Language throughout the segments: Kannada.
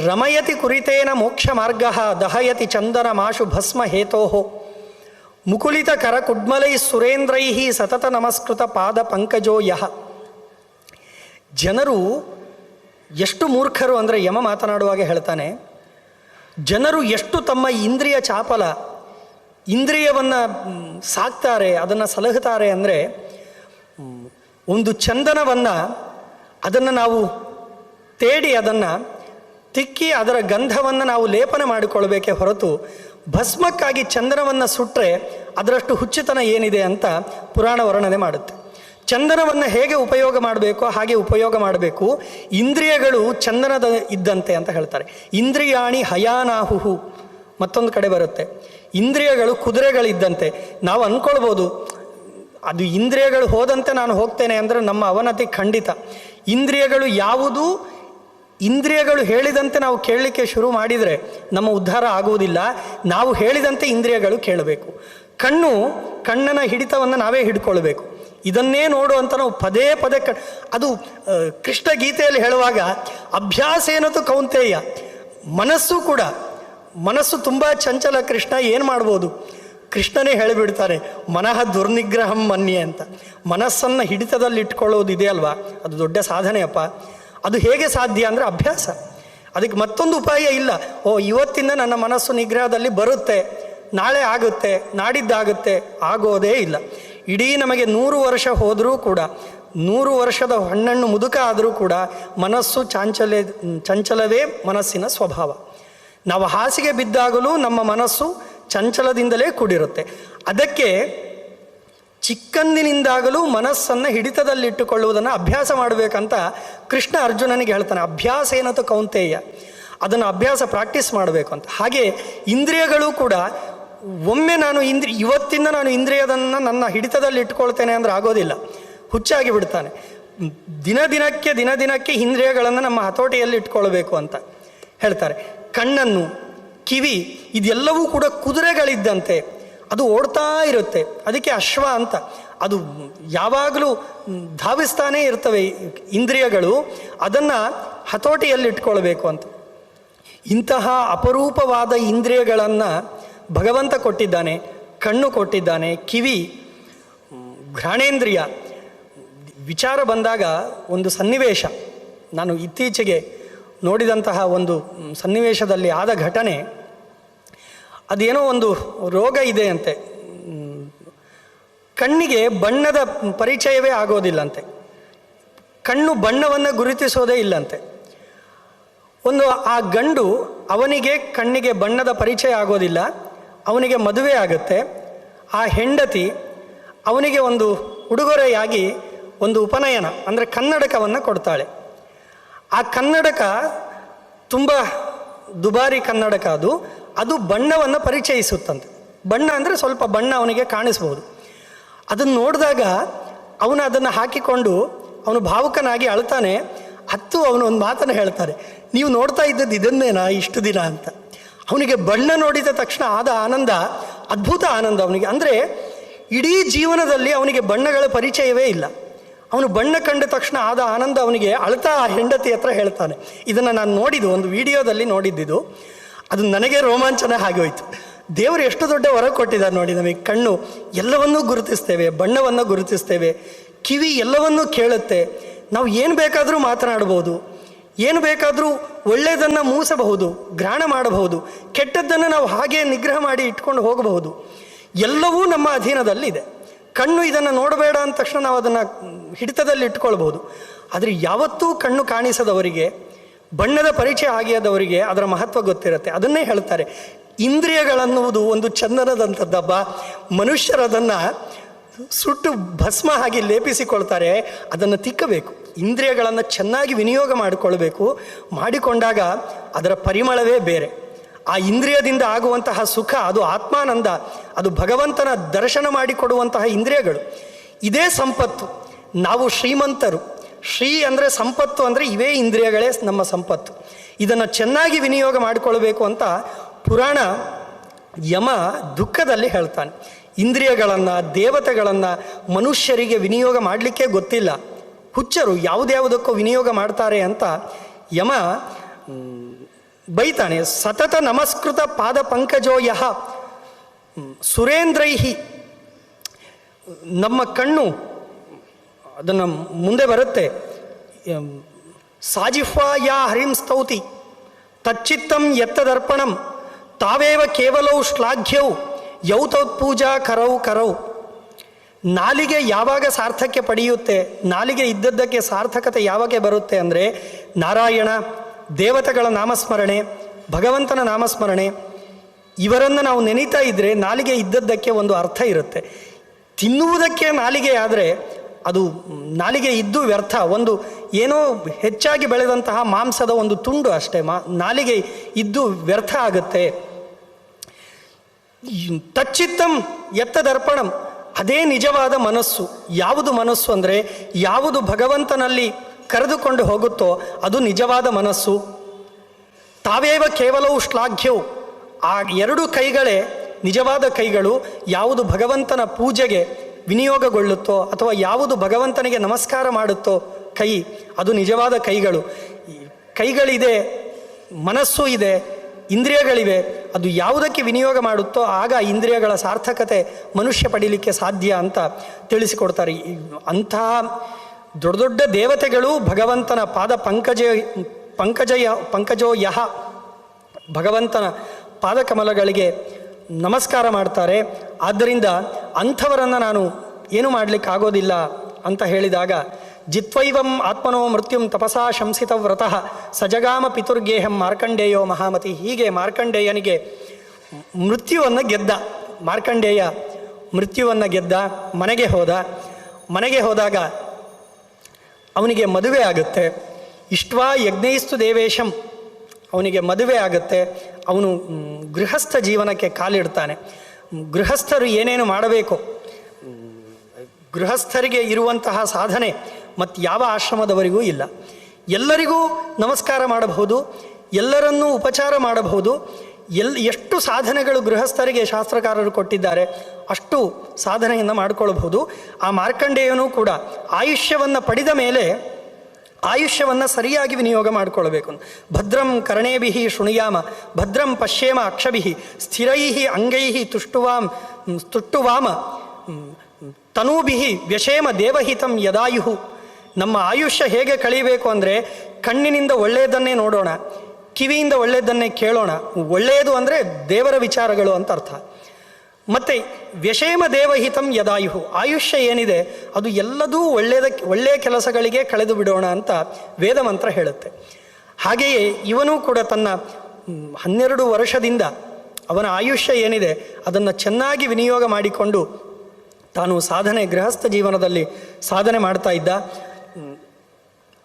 ರಮಯತಿ ಕುರಿತೇನ ಮೋಕ್ಷ ಮಾರ್ಗ ದಹಯತಿ ಚಂದನ ಮಾಶು ಭಸ್ಮ ಹೇತೋ ಮುಕುಲಿತ ಕರ ಕುಡ್ಮಲೈ ಸುರೇಂದ್ರೈ ಸತತ ನಮಸ್ಕೃತ ಪಾದ ಪಂಕಜೋ ಯಹ. ಜನರು ಎಷ್ಟು ಮೂರ್ಖರು ಅಂದರೆ ಯಮ ಮಾತನಾಡುವಾಗ ಹೇಳ್ತಾನೆ, ಜನರು ಎಷ್ಟು ತಮ್ಮ ಇಂದ್ರಿಯ ಚಾಪಲ, ಇಂದ್ರಿಯವನ್ನು ಸಾಕ್ತಾರೆ, ಅದನ್ನು ಸಲಹುತ್ತಾರೆ ಅಂದರೆ, ಒಂದು ಚಂದನವನ್ನು ಅದನ್ನು ನಾವು ತೇಡಿ ಅದನ್ನು ತಿಕ್ಕಿ ಅದರ ಗಂಧವನ್ನು ನಾವು ಲೇಪನ ಮಾಡಿಕೊಳ್ಬೇಕೇ ಹೊರತು ಭಸ್ಮಕ್ಕಾಗಿ ಚಂದನವನ್ನು ಸುಟ್ಟರೆ ಅದರಷ್ಟು ಹುಚ್ಚುತನ ಏನಿದೆ ಅಂತ ಪುರಾಣ ವರ್ಣನೆ ಮಾಡುತ್ತೆ. ಚಂದನವನ್ನು ಹೇಗೆ ಉಪಯೋಗ ಮಾಡಬೇಕೋ ಹಾಗೆ ಉಪಯೋಗ ಮಾಡಬೇಕು. ಇಂದ್ರಿಯಗಳು ಚಂದನದ ಇದ್ದಂತೆ ಅಂತ ಹೇಳ್ತಾರೆ. ಇಂದ್ರಿಯಾಣಿ ಹಯಾನಾಹುಹು ಮತ್ತೊಂದು ಕಡೆ ಬರುತ್ತೆ. ಇಂದ್ರಿಯಗಳು ಕುದುರೆಗಳಿದ್ದಂತೆ. ನಾವು ಅಂದ್ಕೊಳ್ಬೋದು ಅದು ಇಂದ್ರಿಯಗಳು ಹೋದಂತೆ ನಾನು ಹೋಗ್ತೇನೆ ಅಂದರೆ ನಮ್ಮ ಅವನತಿ ಖಂಡಿತ. ಇಂದ್ರಿಯಗಳು ಯಾವುದು ಇಂದ್ರಿಯಗಳು ಹೇಳಿದಂತೆ ನಾವು ಕೇಳಲಿಕ್ಕೆ ಶುರು ಮಾಡಿದರೆ ನಮ್ಮ ಉದ್ಧಾರ ಆಗುವುದಿಲ್ಲ. ನಾವು ಹೇಳಿದಂತೆ ಇಂದ್ರಿಯಗಳು ಕೇಳಬೇಕು. ಕಣ್ಣನ ಹಿಡಿತವನ್ನು ನಾವೇ ಹಿಡ್ಕೊಳ್ಬೇಕು. ಇದನ್ನೇ ನೋಡು ಅಂತ ನಾವು ಪದೇ ಪದೇ ಅದು ಕೃಷ್ಣ ಗೀತೆಯಲ್ಲಿ ಹೇಳುವಾಗ ಅಭ್ಯಾಸ ಏನದು ಕೌಂತೆಯ. ಮನಸ್ಸು ತುಂಬ ಚಂಚಲ. ಕೃಷ್ಣ ಏನು ಮಾಡ್ಬೋದು? ಕೃಷ್ಣನೇ ಹೇಳಿಬಿಡ್ತಾರೆ, ಮನಃ ದುರ್ನಿಗ್ರಹಂ ಮನ್ಯೆ ಅಂತ. ಮನಸ್ಸನ್ನು ಹಿಡಿತದಲ್ಲಿ ಇಟ್ಕೊಳ್ಳೋದು ಇದೆ ಅಲ್ವಾ, ಅದು ದೊಡ್ಡ ಸಾಧನೆಯಪ್ಪ. ಅದು ಹೇಗೆ ಸಾಧ್ಯ ಅಂದರೆ ಅಭ್ಯಾಸ. ಅದಕ್ಕೆ ಮತ್ತೊಂದು ಉಪಾಯ ಇಲ್ಲ. ಇವತ್ತಿಂದ ನನ್ನ ಮನಸ್ಸು ನಿಗ್ರಹದಲ್ಲಿ ಬರುತ್ತೆ, ನಾಳೆ ಆಗುತ್ತೆ, ನಾಡಿದ್ದಾಗುತ್ತೆ, ಆಗೋದೇ ಇಲ್ಲ. ಇಡೀ ನಮಗೆ 100 ವರ್ಷ ಹೋದರೂ ಕೂಡ, 100 ವರ್ಷದ ಹಣ್ಣಣ್ಣು ಮುದುಕ ಆದರೂ ಕೂಡ ಮನಸ್ಸು ಚಂಚಲವೇ ಮನಸ್ಸಿನ ಸ್ವಭಾವ. ನಾವು ಹಾಸಿಗೆ ಬಿದ್ದಾಗಲೂ ನಮ್ಮ ಮನಸ್ಸು ಚಂಚಲದಿಂದಲೇ ಕೂಡಿರುತ್ತೆ. ಅದಕ್ಕೆ ಚಿಕ್ಕಂದಿನಿಂದಾಗಲೂ ಮನಸ್ಸನ್ನು ಹಿಡಿತದಲ್ಲಿಟ್ಟುಕೊಳ್ಳುವುದನ್ನು ಅಭ್ಯಾಸ ಮಾಡಬೇಕಂತ ಕೃಷ್ಣ ಅರ್ಜುನನಿಗೆ ಹೇಳ್ತಾನೆ. ಅಭ್ಯಾಸ ಏನಂತ ಕೌಂತೆಯ, ಅದನ್ನು ಅಭ್ಯಾಸ ಪ್ರಾಕ್ಟೀಸ್ ಮಾಡಬೇಕು ಅಂತ. ಹಾಗೆ ಇಂದ್ರಿಯಗಳು ಕೂಡ ಒಮ್ಮೆ ಇವತ್ತಿಂದ ನಾನು ಇಂದ್ರಿಯದನ್ನು ನನ್ನ ಹಿಡಿತದಲ್ಲಿ ಇಟ್ಕೊಳ್ತೇನೆ ಅಂದರೆ ಆಗೋದಿಲ್ಲ, ಹುಚ್ಚಾಗಿ ಬಿಡ್ತಾನೆ. ದಿನದಿನಕ್ಕೆ ಇಂದ್ರಿಯಗಳನ್ನು ನಮ್ಮ ಹತೋಟಿಯಲ್ಲಿ ಇಟ್ಕೊಳ್ಬೇಕು ಅಂತ ಹೇಳ್ತಾರೆ. ಕಣ್ಣನ್ನು, ಕಿವಿ ಇದೆಲ್ಲವೂ ಕೂಡ ಕುದುರೆಗಳಿದ್ದಂತೆ, ಅದು ಓಡ್ತಾ ಇರುತ್ತೆ. ಅದಕ್ಕೆ ಅಶ್ವ ಅಂತ. ಅದು ಯಾವಾಗಲೂ ಧಾವಿಸ್ತಾನೇ ಇರ್ತವೆ ಇಂದ್ರಿಯಗಳು, ಅದನ್ನು ಹತೋಟಿಯಲ್ಲಿ ಇಟ್ಕೊಳ್ಬೇಕು ಅಂತ. ಇಂತಹ ಅಪರೂಪವಾದ ಇಂದ್ರಿಯಗಳನ್ನು ಭಗವಂತ ಕೊಟ್ಟಿದ್ದಾನೆ. ಕಣ್ಣು ಕೊಟ್ಟಿದ್ದಾನೆ, ಕಿವಿ, ಘ್ರಾಣೇಂದ್ರಿಯ. ವಿಚಾರ ಬಂದಾಗ ಒಂದು ಸನ್ನಿವೇಶ, ನಾನು ಇತ್ತೀಚೆಗೆ ನೋಡಿದಂತಹ ಒಂದು ಸನ್ನಿವೇಶದಲ್ಲಿ ಆದ ಘಟನೆ, ಅದೇನೋ ಒಂದು ರೋಗ ಇದೆ ಅಂತೆ. ಕಣ್ಣಿಗೆ ಬಣ್ಣದ ಪರಿಚಯವೇ ಆಗೋದಿಲ್ಲಂತೆ. ಕಣ್ಣು ಬಣ್ಣವನ್ನು ಗುರುತಿಸೋದೇ ಇಲ್ಲಂತೆ. ಆ ಗಂಡು, ಅವನಿಗೆ ಕಣ್ಣಿಗೆ ಬಣ್ಣದ ಪರಿಚಯ ಆಗೋದಿಲ್ಲ. ಅವನಿಗೆ ಮದುವೆ ಆಗುತ್ತೆ. ಆ ಹೆಂಡತಿ ಅವನಿಗೆ ಒಂದು ಉಡುಗೊರೆಯಾಗಿ ಒಂದು ಉಪನಯನ ಅಂದರೆ ಕನ್ನಡಕವನ್ನು ಕೊಡ್ತಾಳೆ. ಆ ಕನ್ನಡಕ ತುಂಬ ದುಬಾರಿ ಕನ್ನಡಕ. ಅದು ಬಣ್ಣವನ್ನು ಪರಿಚಯಿಸುತ್ತಂತೆ. ಬಣ್ಣ ಅಂದರೆ ಸ್ವಲ್ಪ ಬಣ್ಣ ಅವನಿಗೆ ಕಾಣಿಸ್ಬೋದು. ಅದನ್ನು ನೋಡಿದಾಗ ಅವನು ಅದನ್ನು ಹಾಕಿಕೊಂಡು ಅವನು ಭಾವುಕನಾಗಿ ಅಳ್ತಾನೆ. ಅವನು ಒಂದು ಮಾತನ್ನು ಹೇಳ್ತಾರೆ, ನೀವು ನೋಡ್ತಾ ಇದ್ದದ್ದು ಇದನ್ನೇನಾ ಇಷ್ಟು ದಿನ ಅಂತ. ಅವನಿಗೆ ಬಣ್ಣ ನೋಡಿದ ತಕ್ಷಣ ಆದ ಆನಂದ, ಅದ್ಭುತ ಆನಂದ ಅವನಿಗೆ. ಅಂದರೆ ಇಡೀ ಜೀವನದಲ್ಲಿ ಅವನಿಗೆ ಬಣ್ಣಗಳ ಪರಿಚಯವೇ ಇಲ್ಲ. ಅವನು ಬಣ್ಣ ಕಂಡ ತಕ್ಷಣ ಆದ ಆನಂದ ಅವನಿಗೆ ಅಳ್ತಾ ಆ ಹೆಂಡತಿ ಹತ್ರ ಹೇಳ್ತಾನೆ. ಇದನ್ನು ನಾನು ನೋಡಿದ್ದು, ಒಂದು ವಿಡಿಯೋದಲ್ಲಿ ನೋಡಿದ್ದಿದ್ದು. ಅದು ನನಗೆ ರೋಮಾಂಚನ ಆಗಿ ಹೋಯಿತು. ದೇವರು ಎಷ್ಟು ದೊಡ್ಡ ವರ ಕೊಟ್ಟಿದ್ದಾರೆ ನೋಡಿ ನಮಗೆ. ಕಣ್ಣು ಎಲ್ಲವನ್ನೂ ಗುರುತಿಸ್ತೇವೆ, ಬಣ್ಣವನ್ನು ಗುರುತಿಸ್ತೇವೆ. ಕಿವಿ ಎಲ್ಲವನ್ನೂ ಕೇಳುತ್ತೆ. ನಾವು ಏನು ಬೇಕಾದರೂ ಮಾತನಾಡಬಹುದು, ಏನು ಬೇಕಾದರೂ ಒಳ್ಳೆಯದನ್ನು ಮೂಸಬಹುದು, ಗ್ರಹಣ ಮಾಡಬಹುದು. ಕೆಟ್ಟದ್ದನ್ನು ನಾವು ಹಾಗೆ ನಿಗ್ರಹ ಮಾಡಿ ಇಟ್ಕೊಂಡು ಹೋಗಬಹುದು. ಎಲ್ಲವೂ ನಮ್ಮ ಅಧೀನದಲ್ಲಿದೆ. ಕಣ್ಣು ಇದನ್ನು ನೋಡಬೇಡ ಅಂದ ತಕ್ಷಣ ನಾವು ಅದನ್ನು ಹಿಡಿತದಲ್ಲಿ ಇಟ್ಕೊಳ್ಬಹುದು. ಆದರೆ ಯಾವತ್ತೂ ಕಣ್ಣು ಕಾಣಿಸದವರಿಗೆ, ಬಣ್ಣದ ಪರಿಚಯ ಆಗಿದವರಿಗೆ ಅದರ ಮಹತ್ವ ಗೊತ್ತಿರುತ್ತೆ. ಅದನ್ನೇ ಹೇಳ್ತಾರೆ, ಇಂದ್ರಿಯಗಳನ್ನುವುದು ಒಂದು ಚಂದನದಂಥದ್ದಬ್ಬ. ಮನುಷ್ಯರದನ್ನು ಸುಟ್ಟು ಭಸ್ಮ ಆಗಿ ಲೇಪಿಸಿಕೊಳ್ತಾರೆ. ಅದನ್ನು ತಿಕ್ಕಬೇಕು. ಇಂದ್ರಿಯಗಳನ್ನು ಚೆನ್ನಾಗಿ ವಿನಿಯೋಗ ಮಾಡಿಕೊಂಡಾಗ ಅದರ ಪರಿಮಳವೇ ಬೇರೆ. ಆ ಇಂದ್ರಿಯದಿಂದ ಆಗುವಂತಹ ಸುಖ, ಅದು ಆತ್ಮಾನಂದ, ಅದು ಭಗವಂತನ ದರ್ಶನ ಮಾಡಿಕೊಡುವಂತಹ ಇಂದ್ರಿಯಗಳು. ಇದೇ ಸಂಪತ್ತು. ನಾವು ಶ್ರೀಮಂತರು. ಶ್ರೀ ಅಂದರೆ ಸಂಪತ್ತು, ಅಂದರೆ ಇವೇ ಇಂದ್ರಿಯಗಳೇ ನಮ್ಮ ಸಂಪತ್ತು. ಇದನ್ನು ಚೆನ್ನಾಗಿ ವಿನಿಯೋಗ ಮಾಡಿಕೊಳ್ಬೇಕು ಅಂತ ಪುರಾಣ ಯಮ ದುಃಖದಲ್ಲಿ ಹೇಳ್ತಾನೆ. ಇಂದ್ರಿಯಗಳನ್ನು, ದೇವತೆಗಳನ್ನು ಮನುಷ್ಯರಿಗೆ ವಿನಿಯೋಗ ಮಾಡಲಿಕ್ಕೆ ಗೊತ್ತಿಲ್ಲ. ಹುಚ್ಚರು ಯಾವುದ್ಯಾವುದಕ್ಕೂ ವಿನಿಯೋಗ ಮಾಡ್ತಾರೆ ಅಂತ ಯಮ ಬೈತಾನೆ. ಸತತ ನಮಸ್ಕೃತ ಪಾದ ಪಂಕಜೋ ಯಹ ಸುರೇಂದ್ರೈಹಿ. ನಮ್ಮ ಕಣ್ಣು ಅದನ್ನು ಮುಂದೆ ಬರುತ್ತೆ. ಸಾಜಿಫ್ವಾ ಯಾ ಹರಿಂ ಸ್ತೌತಿ ತಚ್ಚಿತ್ತಂ ಎತ್ತದರ್ಪಣಂ ತಾವೇವ ಕೇವಲೌ ಶ್ಲಾಘ್ಯೌ ಯೌತೌತ್ಪೂಜಾ ಕರೌ ಕರೌ. ನಾಲಿಗೆ ಯಾವಾಗ ಸಾರ್ಥಕ್ಯ ಪಡೆಯುತ್ತೆ, ನಾಲಿಗೆ ಇದ್ದದ್ದಕ್ಕೆ ಸಾರ್ಥಕತೆ ಯಾವಾಗ ಬರುತ್ತೆ ಅಂದರೆ ನಾರಾಯಣ, ದೇವತೆಗಳ ನಾಮಸ್ಮರಣೆ, ಭಗವಂತನ ನಾಮಸ್ಮರಣೆ, ಇವರನ್ನು ನಾವು ನೆನೀತಾ ಇದ್ದರೆ ನಾಲಿಗೆ ಇದ್ದದ್ದಕ್ಕೆ ಒಂದು ಅರ್ಥ ಇರುತ್ತೆ. ತಿನ್ನುವುದಕ್ಕೆ ನಾಲಿಗೆ ಆದರೆ ಅದು ನಾಲಿಗೆ ಇದ್ದು ವ್ಯರ್ಥ, ಒಂದು ಏನೋ ಹೆಚ್ಚಾಗಿ ಬೆಳೆದಂತಹ ಮಾಂಸದ ಒಂದು ತುಂಡು ಅಷ್ಟೇ. ನಾಲಿಗೆ ಇದ್ದು ವ್ಯರ್ಥ ಆಗುತ್ತೆ. ತಚ್ಚಿತ್ತಂ ಎತ್ತದರ್ಪಣಂ, ಅದೇ ನಿಜವಾದ ಮನಸ್ಸು. ಯಾವುದು ಮನಸ್ಸು ಅಂದರೆ ಯಾವುದು ಭಗವಂತನಲ್ಲಿ ಕರೆದುಕೊಂಡು ಹೋಗುತ್ತೋ ಅದು ನಿಜವಾದ ಮನಸ್ಸು. ತಾವೇವ ಕೇವಲವು ಶ್ಲಾಘ್ಯವು, ಆ ಎರಡು ಕೈಗಳೇ ನಿಜವಾದ ಕೈಗಳು. ಯಾವುದು ಭಗವಂತನ ಪೂಜೆಗೆ ವಿನಿಯೋಗಗೊಳ್ಳುತ್ತೋ ಅಥವಾ ಯಾವುದು ಭಗವಂತನಿಗೆ ನಮಸ್ಕಾರ ಮಾಡುತ್ತೋ ಕೈ, ಅದು ನಿಜವಾದ ಕೈಗಳು. ಕೈಗಳಿದೆ, ಮನಸ್ಸು ಇದೆ, ಇಂದ್ರಿಯಗಳಿವೆ. ಅದು ಯಾವುದಕ್ಕೆ ವಿನಿಯೋಗ ಮಾಡುತ್ತೋ ಆಗ ಇಂದ್ರಿಯಗಳ ಸಾರ್ಥಕತೆ ಮನುಷ್ಯ ಪಡೀಲಿಕ್ಕೆ ಸಾಧ್ಯ ಅಂತ ತಿಳಿಸಿಕೊಡ್ತಾರೆ. ಅಂತಹ ದೊಡ್ಡ ದೊಡ್ಡ ದೇವತೆಗಳು ಭಗವಂತನ ಪಾದ ಪಂಕಜೋ ಯಹ, ಭಗವಂತನ ಪಾದಕಮಲಗಳಿಗೆ ನಮಸ್ಕಾರ ಮಾಡ್ತಾರೆ. ಆದ್ದರಿಂದ ಅಂಥವರನ್ನು ನಾನು ಏನು ಮಾಡಲಿಕ್ಕಾಗೋದಿಲ್ಲ ಅಂತ ಹೇಳಿದಾಗ, ಜಿತ್ವೈವಂ ಆತ್ಮನೋ ಮೃತ್ಯುಂ ತಪಸಾ ಶಂಸಿತ ವ್ರತಃ ಸಜಗಾಮ ಪಿತುರ್ಗೇಹಂ ಮಾರ್ಕಂಡೇಯೋ ಮಹಾಮತಿ. ಹೀಗೆ ಮಾರ್ಕಂಡೇಯನಿಗೆ ಮೃತ್ಯುವನ್ನು ಗೆದ್ದ. ಮಾರ್ಕಂಡೇಯ ಮೃತ್ಯುವನ್ನು ಗೆದ್ದ, ಮನೆಗೆ ಹೋದಾಗ ಅವನಿಗೆ ಮದುವೆ ಆಗುತ್ತೆ. ಇಷ್ಟ್ವಾ ಯಜ್ಞೈಸ್ತು ದೇವೇಶಂ, ಅವನಿಗೆ ಮದುವೆ ಆಗುತ್ತೆ. ಅವನು ಗೃಹಸ್ಥ ಜೀವನಕ್ಕೆ ಕಾಲಿಡ್ತಾನೆ. ಗೃಹಸ್ಥರು ಏನೇನು ಮಾಡಬೇಕು, ಗೃಹಸ್ಥರಿಗೆ ಇರುವಂತಹ ಸಾಧನೆ ಮತ್ತು ಯಾವ ಆಶ್ರಮದವರಿಗೂ ಇಲ್ಲ. ಎಲ್ಲರಿಗೂ ನಮಸ್ಕಾರ ಮಾಡಬಹುದು, ಎಲ್ಲರನ್ನೂ ಉಪಚಾರ ಮಾಡಬಹುದು. ಎಷ್ಟು ಸಾಧನೆಗಳು ಗೃಹಸ್ಥರಿಗೆ ಶಾಸ್ತ್ರಕಾರರು ಕೊಟ್ಟಿದ್ದಾರೆ ಅಷ್ಟು ಸಾಧನೆಯನ್ನು ಮಾಡಿಕೊಳ್ಳಬಹುದು. ಆ ಮಾರ್ಕಂಡೇಯನೂ ಕೂಡ ಆಯುಷ್ಯವನ್ನು ಪಡೆದ ಮೇಲೆ ಆಯುಷ್ಯವನ್ನು ಸರಿಯಾಗಿ ವಿನಿಯೋಗ ಮಾಡಿಕೊಳ್ಬೇಕು. ಭದ್ರಂ ಕರ್ಣೇಭಿ ಶೃಣುಯಾಮ ಭದ್ರಂ ಪಶ್ಯೇಮ ಅಕ್ಷಭಿ ಸ್ಥಿರೈ ಅಂಗೈ ತುಷ್ಟುವಾಮ ತನೂಭಿ ವ್ಯಶೇಮ ದೇವಹಿತಂ ಯದಾಯು. ನಮ್ಮ ಆಯುಷ್ಯ ಹೇಗೆ ಕಳೀಬೇಕು ಅಂದರೆ ಕಣ್ಣಿನಿಂದ ಒಳ್ಳೆಯದನ್ನೇ ನೋಡೋಣ, ಕಿವಿಯಿಂದ ಒಳ್ಳೆಯದನ್ನೇ ಕೇಳೋಣ. ಒಳ್ಳೆಯದು ಅಂದರೆ ದೇವರ ವಿಚಾರಗಳು ಅಂತ ಅರ್ಥ. ಮತ್ತು ವ್ಯಶೇಮ ದೇವಹಿತಂ ಯದಾಯು, ಆಯುಷ್ಯ ಏನಿದೆ ಅದು ಎಲ್ಲದೂ ಒಳ್ಳೆಯ ಕೆಲಸಗಳಿಗೆ ಕಳೆದು ಬಿಡೋಣ ಅಂತ ವೇದ ಮಂತ್ರ ಹೇಳುತ್ತೆ. ಹಾಗೆಯೇ ಇವನೂ ಕೂಡ ತನ್ನ 12 ವರ್ಷದಿಂದ ಅವನ ಆಯುಷ್ಯ ಏನಿದೆ ಅದನ್ನು ಚೆನ್ನಾಗಿ ವಿನಿಯೋಗ ಮಾಡಿಕೊಂಡು ತಾನು ಗೃಹಸ್ಥ ಜೀವನದಲ್ಲಿ ಸಾಧನೆ ಮಾಡ್ತಾ ಇದ್ದ.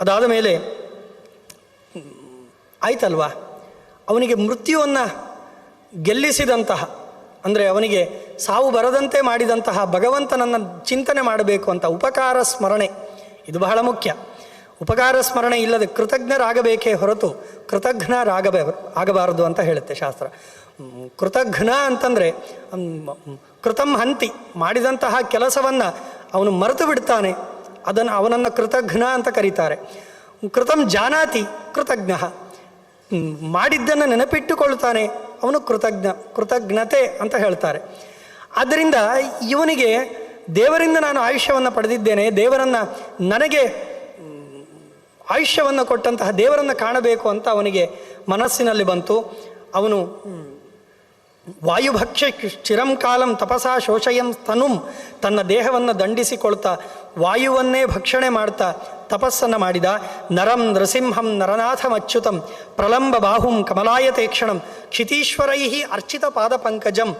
ಅದಾದ ಮೇಲೆ ಆಯ್ತಲ್ವಾ, ಅವನಿಗೆ ಮೃತ್ಯುವನ್ನು ಗೆಲ್ಲಿಸಿದಂತಹ, ಅಂದರೆ ಅವನಿಗೆ ಸಾವು ಬರದಂತೆ ಮಾಡಿದಂತಹ ಭಗವಂತನನ್ನು ಚಿಂತನೆ ಮಾಡಬೇಕು ಅಂತ ಉಪಕಾರ ಸ್ಮರಣೆ, ಇದು ಬಹಳ ಮುಖ್ಯ. ಉಪಕಾರ ಸ್ಮರಣೆ ಇಲ್ಲದೆ ಕೃತಜ್ಞರಾಗಬೇಕೇ ಹೊರತು ಆಗಬಾರದು ಅಂತ ಹೇಳುತ್ತೆ ಶಾಸ್ತ್ರ. ಕೃತಜ್ಞ ಅಂತಂದರೆ ಕೃತಂ ಹಂತಿ, ಮಾಡಿದಂತಹ ಕೆಲಸವನ್ನು ಅವನು ಮರೆತು ಬಿಡ್ತಾನೆ, ಅವನನ್ನು ಕೃತಜ್ಞ ಅಂತ ಕರೀತಾರೆ. ಕೃತಂ ಜಾನಾತಿ ಕೃತಜ್ಞ, ಮಾಡಿದ್ದನ್ನು ನೆನಪಿಟ್ಟುಕೊಳ್ತಾನೆ, ಅವನು ಕೃತಜ್ಞತೆ ಅಂತ ಹೇಳ್ತಾರೆ. ಆದ್ದರಿಂದ ಇವನಿಗೆ ದೇವರಿಂದ ನಾನು ಆಯುಷ್ಯವನ್ನು ಪಡೆದಿದ್ದೇನೆ, ದೇವರನ್ನು ನನಗೆ ಆಯುಷ್ಯವನ್ನು ಕೊಟ್ಟಂತಹ ದೇವರನ್ನು ಕಾಣಬೇಕು ಅಂತ ಅವನಿಗೆ ಮನಸ್ಸಿನಲ್ಲಿ ಬಂತು. ಅವನು ವಾಯುಭಕ್ಷ್ಯ ಚಿರಂ ಕಾಲಂ ತಪಸಾ ಶೋಷಯಂ ತನುಂ, ತನ್ನ ದೇಹವನ್ನು ದಂಡಿಸಿಕೊಳ್ತಾ ವಾಯುವನ್ನೇ ಭಕ್ಷಣೆ ಮಾಡ್ತಾ ತಪಸ್ಸನ್ನು ಮಾಡಿದ. ನರಂ ನೃಸಿಂಹಂ ನರನಾಥಮಚ್ಯುತಂ ಪ್ರಲಂಬ ಬಾಹುಂ ಕಮಲಾಯತೇಕ್ಷಣಂ ಕ್ಷಿತೀಶ್ವರೈ ಅರ್ಚಿತ ಪಾದ ಪಂಕಜಂ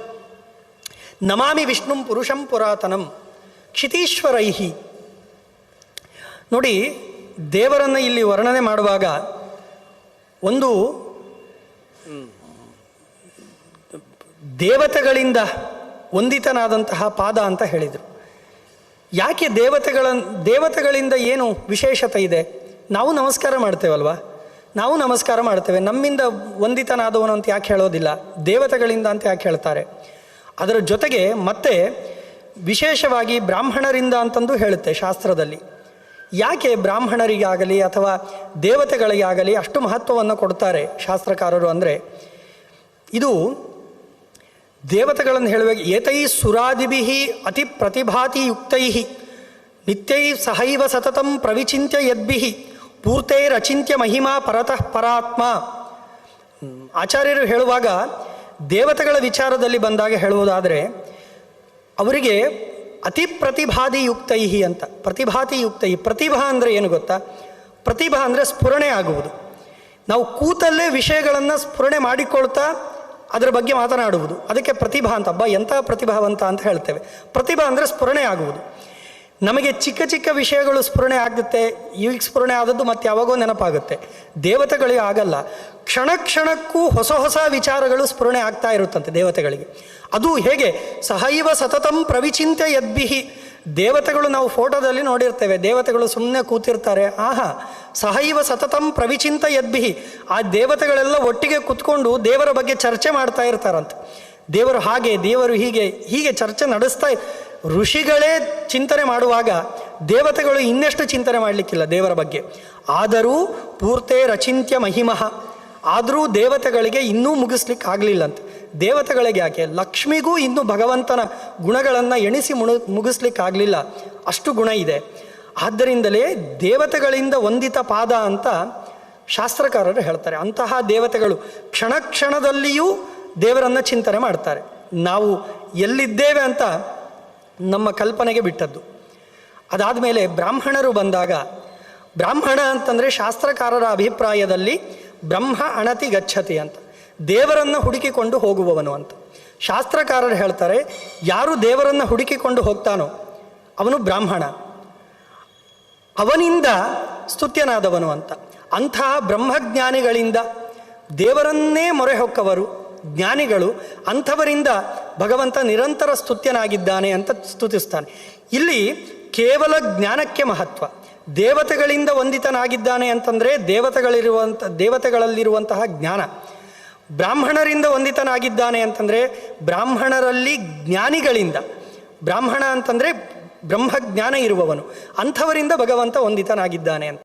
ನಮಾಮಿ ವಿಷ್ಣುಂ ಪುರುಷಂ ಪುರಾತನಂ. ಕ್ಷಿತೀಶ್ವರೈ, ನೋಡಿ ದೇವರನ್ನು ಇಲ್ಲಿ ವರ್ಣನೆ ಮಾಡುವಾಗ ಒಂದು ದೇವತೆಗಳಿಂದ ವಂದಿತನಾದಂತಹ ಪಾದ ಅಂತ ಹೇಳಿದರು. ಯಾಕೆ ದೇವತೆಗಳಿಂದ ಏನು ವಿಶೇಷತೆ ಇದೆ? ನಾವು ನಮಸ್ಕಾರ ಮಾಡ್ತೇವಲ್ವಾ, ನಾವು ನಮಸ್ಕಾರ ಮಾಡ್ತೇವೆ, ನಮ್ಮಿಂದ ವಂದಿತನಾದವನು ಅಂತ ಯಾಕೆ ಹೇಳೋದಿಲ್ಲ, ದೇವತೆಗಳಿಂದ ಅಂತ ಯಾಕೆ ಹೇಳ್ತಾರೆ? ಅದರ ಜೊತೆಗೆ ಮತ್ತೆ ವಿಶೇಷವಾಗಿ ಬ್ರಾಹ್ಮಣರಿಂದ ಅಂತಂದು ಹೇಳುತ್ತೆ ಶಾಸ್ತ್ರದಲ್ಲಿ. ಯಾಕೆ ಬ್ರಾಹ್ಮಣರಿಗಾಗಲಿ ಅಥವಾ ದೇವತೆಗಳಿಗಾಗಲಿ ಅಷ್ಟು ಮಹತ್ವವನ್ನು ಕೊಡ್ತಾರೆ ಶಾಸ್ತ್ರಕಾರರು ಅಂದರೆ, ಇದು ದೇವತೆಗಳನ್ನು ಹೇಳುವಾಗ ಏತೈ ಸುರಾದಿಭಿ ಅತಿ ಪ್ರತಿಭಾತಿ ಯುಕ್ತೈ ನಿತ್ಯೈ ಸಹೈವ ಸತತಂ ಪ್ರವಿಚಿಂತ್ಯ ಯದ್ಭಿ ಪೂರ್ತೈರಚಿಂತ್ಯ ಮಹಿಮಾ ಪರತಃ ಪರಾತ್ಮ. ಆಚಾರ್ಯರು ಹೇಳುವಾಗ ದೇವತೆಗಳ ವಿಚಾರದಲ್ಲಿ ಬಂದಾಗ ಹೇಳುವುದಾದರೆ ಅವರಿಗೆ ಅತಿ ಪ್ರತಿಭಾತಿ ಯುಕ್ತೈ ಅಂತ. ಪ್ರತಿಭಾತಿ ಯುಕ್ತೈ, ಪ್ರತಿಭಾ ಅಂದರೆ ಏನು ಗೊತ್ತಾ? ಪ್ರತಿಭಾ ಅಂದರೆ ಸ್ಫುರಣೆ ಆಗುವುದು. ನಾವು ಕೂತಲ್ಲೇ ವಿಷಯಗಳನ್ನು ಸ್ಫುರಣೆ ಮಾಡಿಕೊಳ್ತಾ ಅದರ ಬಗ್ಗೆ ಮಾತನಾಡುವುದು, ಅದಕ್ಕೆ ಪ್ರತಿಭಾ ಅಂತ. ಎಂಥ ಪ್ರತಿಭಾವಂತ ಅಂತ ಹೇಳ್ತೇವೆ. ಪ್ರತಿಭಾ ಅಂದರೆ ಸ್ಫುರಣೆ ಆಗುವುದು. ನಮಗೆ ಚಿಕ್ಕ ಚಿಕ್ಕ ವಿಷಯಗಳು ಸ್ಫುರಣೆ ಆಗುತ್ತೆ, ಈಗ ಸ್ಫುರಣೆ ಆದದ್ದು ಮತ್ತೆ ಯಾವಾಗೋ ನೆನಪಾಗುತ್ತೆ. ದೇವತೆಗಳಿಗೆ ಆಗಲ್ಲ, ಕ್ಷಣ ಕ್ಷಣಕ್ಕೂ ಹೊಸ ಹೊಸ ವಿಚಾರಗಳು ಸ್ಫುರಣೆ ಆಗ್ತಾ ಇರುತ್ತಂತೆ ದೇವತೆಗಳಿಗೆ. ಅದು ಹೇಗೆ? ಸಹೈವ ಸತತಂ ಪ್ರವಿಚಿಂತ್ಯ ಯದ್ಭಿಹಿ. ದೇವತೆಗಳು ನಾವು ಫೋಟೋದಲ್ಲಿ ನೋಡಿರ್ತೇವೆ, ದೇವತೆಗಳು ಸುಮ್ಮನೆ ಕೂತಿರ್ತಾರೆ. ಆಹಾ, ಸಹೈವ ಸತತಂ ಪ್ರವಿಚಿಂತ ಯದ್ಭಿಹಿ. ಆ ದೇವತೆಗಳೆಲ್ಲ ಒಟ್ಟಿಗೆ ಕೂತ್ಕೊಂಡು ದೇವರ ಬಗ್ಗೆ ಚರ್ಚೆ ಮಾಡ್ತಾ ಇರ್ತಾರಂತೆ. ದೇವರು ಹಾಗೆ, ದೇವರು ಹೀಗೆ ಹೀಗೆ ಚರ್ಚೆ ನಡೆಸ್ತಾ. ಋಷಿಗಳೇ ಚಿಂತನೆ ಮಾಡುವಾಗ ದೇವತೆಗಳು ಇನ್ನೆಷ್ಟು ಚಿಂತನೆ ಮಾಡಲಿಕ್ಕಿಲ್ಲ ದೇವರ ಬಗ್ಗೆ. ಆದರೂ ಪೂರ್ತೆ ರಚಿಂತ್ಯ ಮಹಿಮಃ. ಆದರೂ ದೇವತೆಗಳಿಗೆ ಇನ್ನೂ ಮುಗಿಸ್ಲಿಕ್ಕೆ ಆಗಲಿಲ್ಲಂತೆ. ದೇವತೆಗಳಿಗೆ ಯಾಕೆ, ಲಕ್ಷ್ಮಿಗೂ ಇನ್ನೂ ಭಗವಂತನ ಗುಣಗಳನ್ನು ಎಣಿಸಿ ಮುಗಿಸ್ಲಿಕ್ಕಾಗಲಿಲ್ಲ, ಅಷ್ಟು ಗುಣ ಇದೆ. ಆದ್ದರಿಂದಲೇ ದೇವತೆಗಳಿಂದ ವಂದಿತ ಪಾದ ಅಂತ ಶಾಸ್ತ್ರಕಾರರು ಹೇಳ್ತಾರೆ. ಅಂತಹ ದೇವತೆಗಳು ಕ್ಷಣ ಕ್ಷಣದಲ್ಲಿಯೂ ದೇವರನ್ನು ಚಿಂತನೆ ಮಾಡ್ತಾರೆ. ನಾವು ಎಲ್ಲಿದ್ದೇವೆ ಅಂತ ನಮ್ಮ ಕಲ್ಪನೆಗೆ ಬಿಟ್ಟದ್ದು. ಅದಾದಮೇಲೆ ಬ್ರಾಹ್ಮಣರು ಬಂದಾಗ, ಬ್ರಾಹ್ಮಣ ಅಂತಂದರೆ ಶಾಸ್ತ್ರಕಾರರ ಅಭಿಪ್ರಾಯದಲ್ಲಿ ಬ್ರಹ್ಮ ಅಣತಿ ಗಚ್ಚತಿ ಅಂತ, ದೇವರನ್ನು ಹುಡುಕಿಕೊಂಡು ಹೋಗುವವನು ಅಂತ. ಶಾಸ್ತ್ರಕಾರರು ಹೇಳ್ತಾರೆ, ಯಾರು ದೇವರನ್ನು ಹುಡುಕಿಕೊಂಡು ಹೋಗ್ತಾನೋ ಅವನು ಬ್ರಾಹ್ಮಣ, ಅವನಿಂದ ಸ್ತುತ್ಯನಾದವನು ಅಂತ. ಅಂತಹ ಬ್ರಹ್ಮಜ್ಞಾನಿಗಳಿಂದ, ದೇವರನ್ನೇ ಮೊರೆ ಹೊಕ್ಕವರು ಜ್ಞಾನಿಗಳು, ಅಂಥವರಿಂದ ಭಗವಂತ ನಿರಂತರ ಸ್ತುತ್ಯನಾಗಿದ್ದಾನೆ ಅಂತ ಸ್ತುತಿಸ್ತಾನೆ. ಇಲ್ಲಿ ಕೇವಲ ಜ್ಞಾನಕ್ಕೆ ಮಹತ್ವ. ದೇವತೆಗಳಿಂದ ವಂದಿತನಾಗಿದ್ದಾನೆ ಅಂತಂದರೆ ದೇವತೆಗಳಲ್ಲಿರುವಂತಹ ಜ್ಞಾನ. ಬ್ರಾಹ್ಮಣರಿಂದ ವಂದಿತನಾಗಿದ್ದಾನೆ ಅಂತಂದರೆ ಬ್ರಾಹ್ಮಣರಲ್ಲಿ ಜ್ಞಾನಿಗಳಿಂದ. ಬ್ರಾಹ್ಮಣ ಅಂತಂದರೆ ಬ್ರಹ್ಮಜ್ಞಾನ ಇರುವವನು, ಅಂಥವರಿಂದ ಭಗವಂತ ವಂದಿತನಾಗಿದ್ದಾನೆ ಅಂತ.